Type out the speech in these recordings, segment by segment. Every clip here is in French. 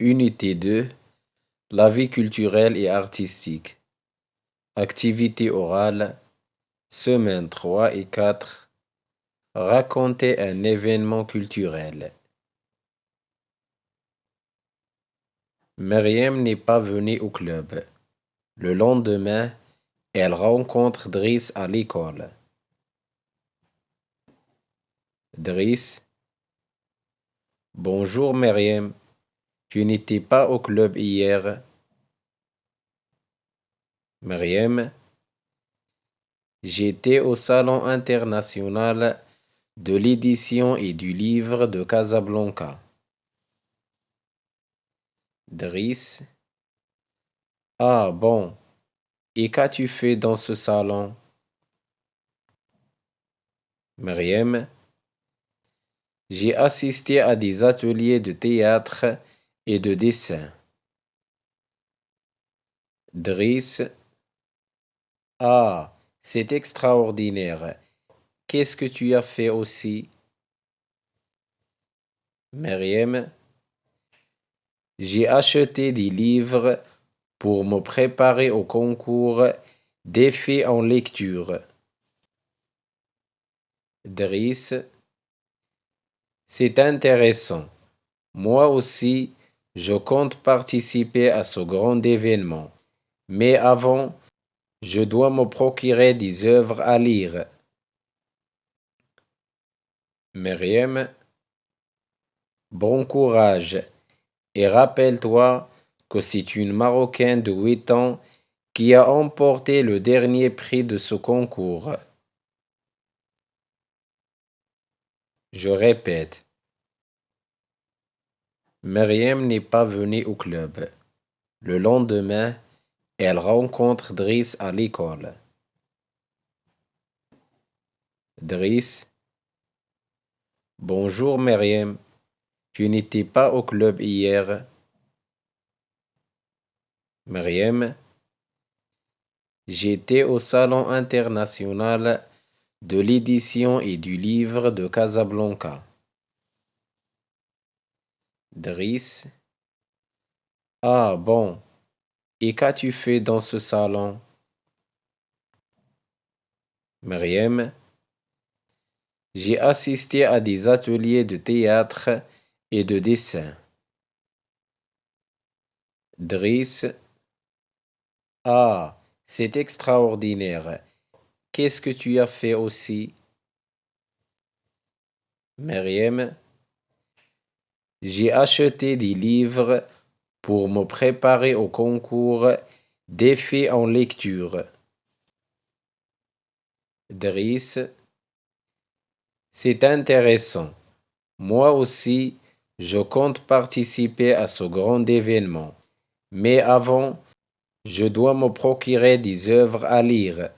Unité 2. La vie culturelle et artistique. Activité orale. Semaine 3 et 4. Raconter un événement culturel. Myriam n'est pas venue au club. Le lendemain, elle rencontre Driss à l'école. Driss. Bonjour Myriam. Tu n'étais pas au club hier. Myriam. J'étais au Salon international de l'édition et du livre de Casablanca. Driss. Ah bon, et qu'as-tu fait dans ce salon? Myriam. J'ai assisté à des ateliers de théâtre et de dessin. Driss. Ah, c'est extraordinaire. Qu'est-ce que tu as fait aussi? Myriam. J'ai acheté des livres pour me préparer au concours d'effets en lecture. Driss. C'est intéressant. Moi aussi, je compte participer à ce grand événement. Mais avant, je dois me procurer des œuvres à lire. Myriam. Bon courage. Et rappelle-toi que c'est une Marocaine de 8 ans qui a emporté le dernier prix de ce concours. Je répète, Myriam n'est pas venue au club. Le lendemain, elle rencontre Driss à l'école. Driss. Bonjour Myriam. Tu n'étais pas au club hier. Myriam. J'étais au Salon international de l'édition et du livre de Casablanca. Driss. Ah bon, et qu'as-tu fait dans ce salon? Myriam. J'ai assisté à des ateliers de théâtre et de dessin. Driss. Ah, c'est extraordinaire. Qu'est-ce que tu as fait aussi? Myriam. J'ai acheté des livres pour me préparer au concours d'effets en lecture. Driss. C'est intéressant. Moi aussi, je compte participer à ce grand événement. Mais avant, je dois me procurer des œuvres à lire.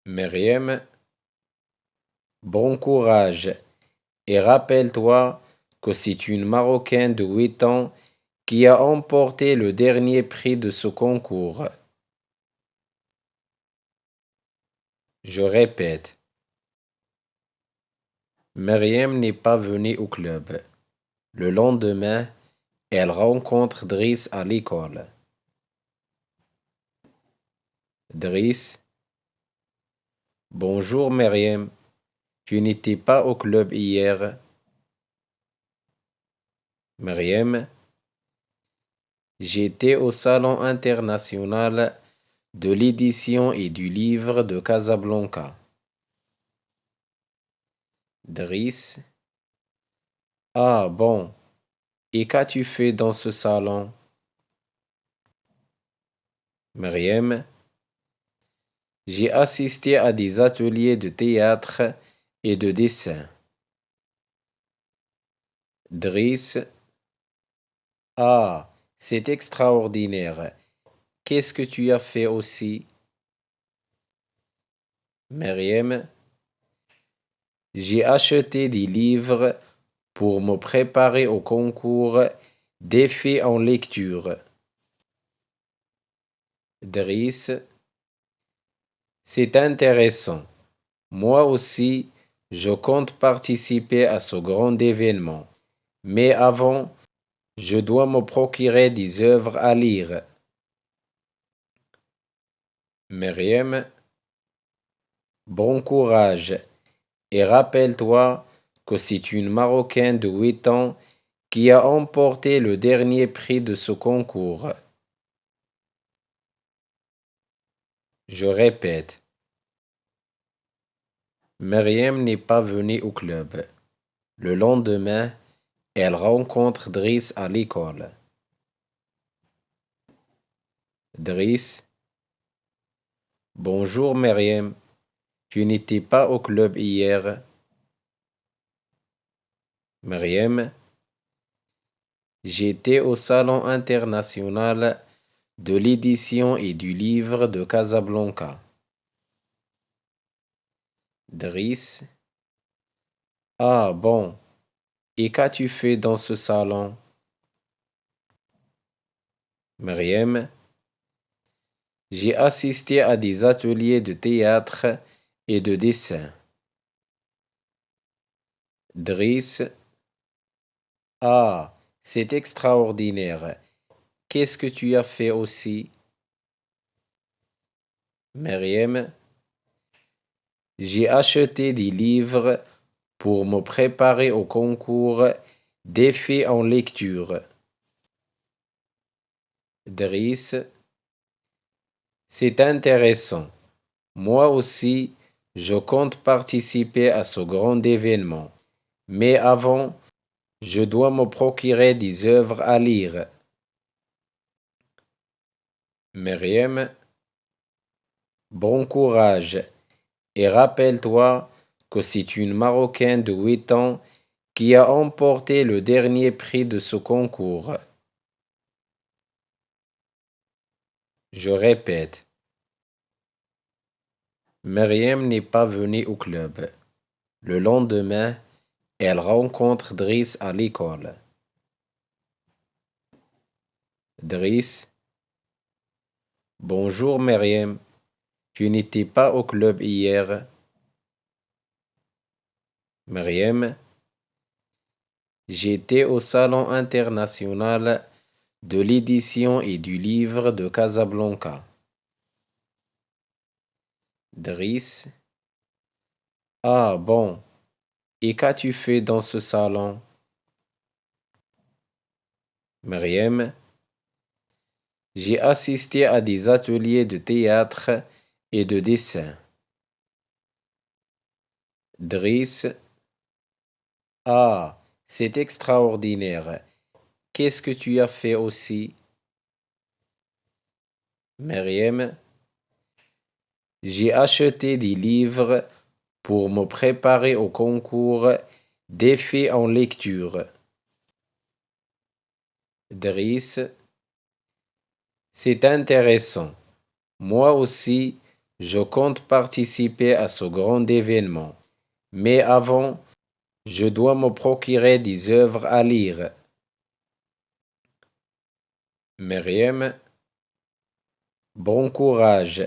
Myriam. Bon courage. Et rappelle-toi que c'est une Marocaine de 8 ans qui a emporté le dernier prix de ce concours. Je répète, Myriam n'est pas venue au club. Le lendemain, elle rencontre Driss à l'école. Driss. Bonjour Myriam. Tu n'étais pas au club hier. Myriam. J'étais au Salon international de l'édition et du livre de Casablanca. Driss. Ah bon, et qu'as-tu fait dans ce salon? Myriam. J'ai assisté à des ateliers de théâtre et de dessin. Driss. Ah, c'est extraordinaire. Qu'est-ce que tu as fait aussi? Myriam. J'ai acheté des livres pour me préparer au concours d'effets en lecture. Driss. C'est intéressant. Moi aussi, je compte participer à ce grand événement. Mais avant, je dois me procurer des œuvres à lire. Myriam, bon courage et rappelle-toi que c'est une Marocaine de 8 ans qui a emporté le dernier prix de ce concours. Je répète, Myriam n'est pas venue au club. Le lendemain, elle rencontre Driss à l'école. Driss, bonjour Myriam, tu n'étais pas au club hier. Myriam, j'étais au Salon international de l'édition et du livre de Casablanca. Driss, ah bon, et qu'as-tu fait dans ce salon? Myriam, j'ai assisté à des ateliers de théâtre et de dessin. Driss, ah, c'est extraordinaire. Qu'est-ce que tu as fait aussi? Myriam, j'ai acheté des livres pour me préparer au concours d'effets en lecture. Driss, c'est intéressant. Moi aussi, je compte participer à ce grand événement. Mais avant, je dois me procurer des œuvres à lire. Myriam, bon courage et rappelle-toi que c'est une Marocaine de 8 ans qui a emporté le dernier prix de ce concours. Je répète, Myriam n'est pas venue au club. Le lendemain, elle rencontre Driss à l'école. Driss, bonjour Myriam, tu n'étais pas au club hier. Myriam, j'étais au Salon international de l'édition et du livre de Casablanca. Driss, ah bon, et qu'as-tu fait dans ce salon? Myriam, j'ai assisté à des ateliers de théâtre et de dessin. Driss, ah, c'est extraordinaire. Qu'est-ce que tu as fait aussi? Myriam, j'ai acheté des livres pour me préparer au concours d'effets en lecture. Driss, c'est intéressant. Moi aussi, je compte participer à ce grand événement. Mais avant, je dois me procurer des œuvres à lire. Myriam, bon courage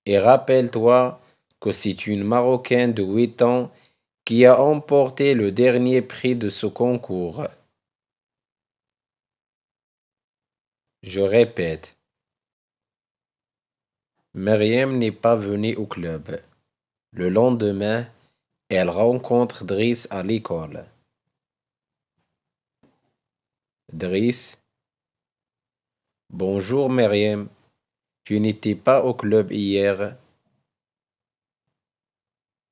et rappelle-toi que c'est une Marocaine de 8 ans qui a emporté le dernier prix de ce concours. Je répète, Myriam n'est pas venue au club. Le lendemain, elle rencontre Driss à l'école. Driss, bonjour Myriam, tu n'étais pas au club hier.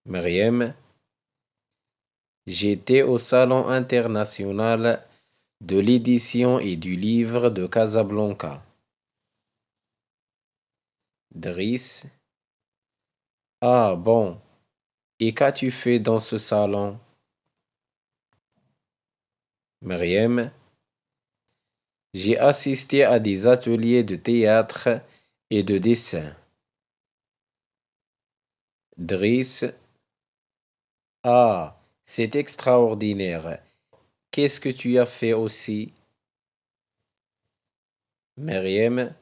Myriam, j'étais au Salon international de l'édition et du livre de Casablanca. Driss, ah bon, et qu'as-tu fait dans ce salon? Myriam, j'ai assisté à des ateliers de théâtre et de dessin. Driss, ah, c'est extraordinaire. Qu'est-ce que tu as fait aussi? Myriam,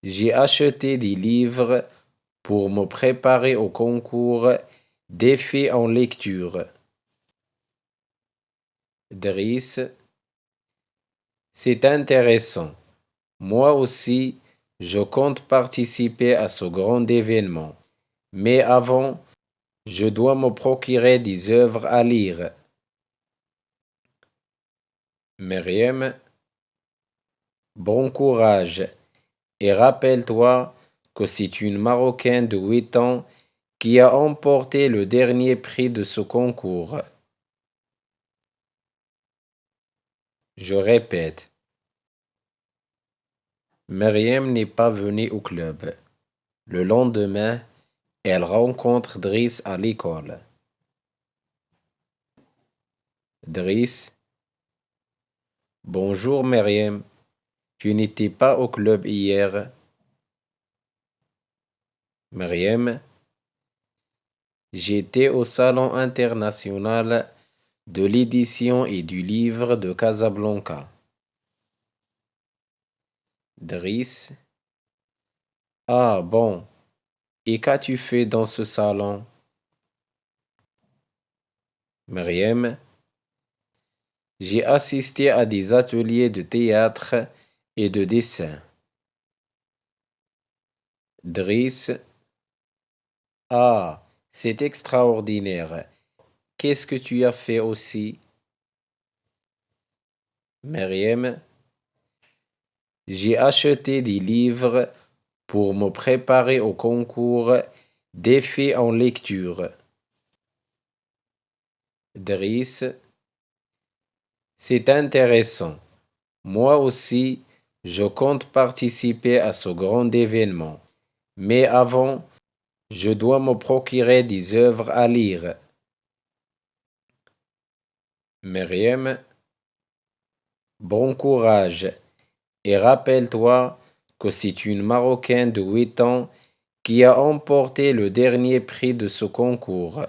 j'ai acheté des livres pour me préparer au concours d'effets en lecture. Driss, c'est intéressant. Moi aussi, je compte participer à ce grand événement. Mais avant, je dois me procurer des œuvres à lire. Myriam, bon courage et rappelle-toi que c'est une Marocaine de 8 ans qui a emporté le dernier prix de ce concours. Je répète, Myriam n'est pas venue au club. Le lendemain, elle rencontre Driss à l'école. Driss, bonjour Myriam, tu n'étais pas au club hier. Myriam, j'étais au Salon international de l'édition et du livre de Casablanca. Driss, ah bon, et qu'as-tu fait dans ce salon? Myriam, j'ai assisté à des ateliers de théâtre et de dessin. Driss, ah, c'est extraordinaire. Qu'est-ce que tu as fait aussi? Myriam, j'ai acheté des livres pour me préparer au concours d'effets en lecture. Driss, c'est intéressant. Moi aussi, je compte participer à ce grand événement. Mais avant, je dois me procurer des œuvres à lire. Myriam, bon courage et rappelle-toi que c'est une Marocaine de 8 ans qui a emporté le dernier prix de ce concours.